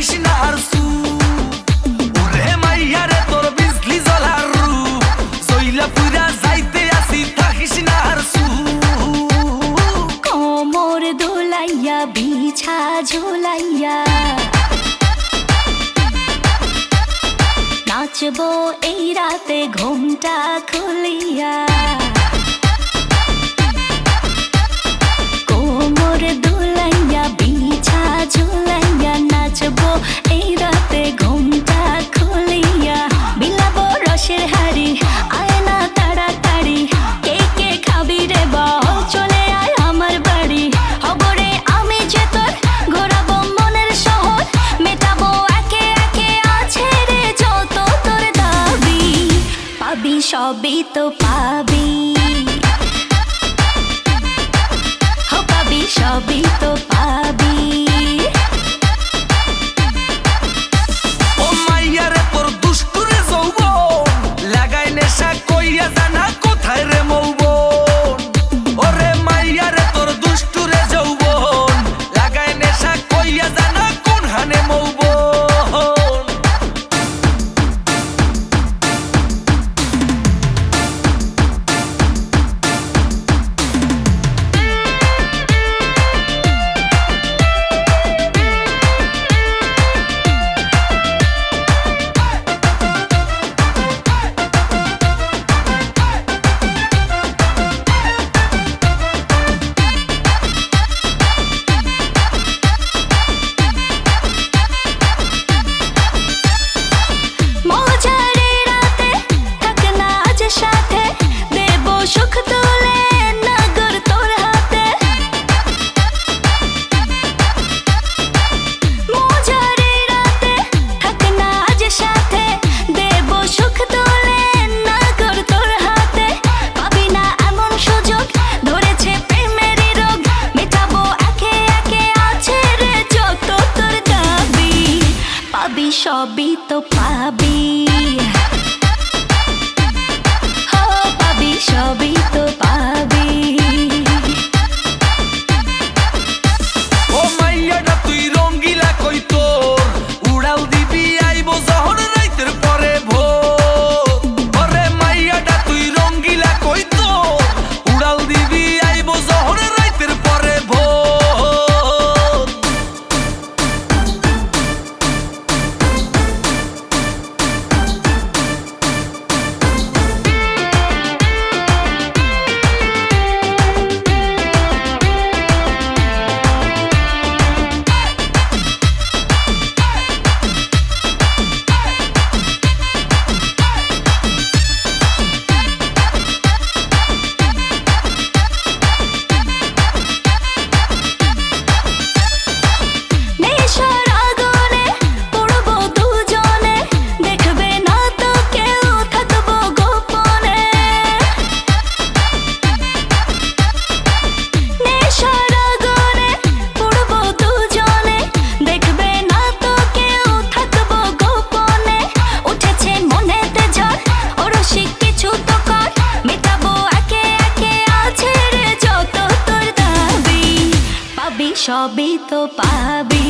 থাকিস না আর সু ওরে মাইয়া রে তোর বিজলি জ্বলার রূপ জইলা পুরা যাইতে আসি থাকিস না আর সু কোমর দোলাইয়া বিছা ঝোলাইয়া নাচবো এই রাতে ঘুমটা খুলিয়া কোমর দোলাইয়া বিছা ঝোলাইয়া নাচবো এই রাতে ঘুমটা খুলিয়া বিলাবো রসের হাড়ি আয় না তাড়াতাড়ি কে কে খাবি রে বল চলে আয় আমার বাড়ি হবরে আমি যে তোর ঘোরাবো মনের শহর মেটাবো একে একে আছে রে যত তোর দাবি পাবি সবই তো পাবি সবই তো পাবি ও মাইয়া রে তোর দুষ্টুরে যৌবন লাগাই নেশা কইয়া জানা কোথায় রে মৌবন ওরে মাইয়া রে তোর দুষ্টুরে যৌবন লাগাই নেশা কইয়া জানা কোন হানে মৌবন সুখ তুলে নগর তোর হাতে মজারে রাতে থাক না আজ সাথে দেব সুখ তুলে নগর তোর হাতে পাবি না এমন সুযোগ ধরেছে প্রেমেরই রোগ মেটাবো একে একে আছে রে যত তোর দাবি পাবি সবই তো পাবি সবই তো পাবি ও মাইয়াটা তুই রঙ্গিলা কই তোর উড়াল দিবি আইবো যখন রাইতের পরে ভোর ওরে মাইয়াটা তুই রঙ্গিলা কই তোর উড়াল দিবি আইবো যখন রাইতের পরে ভোর সবই তো পাবি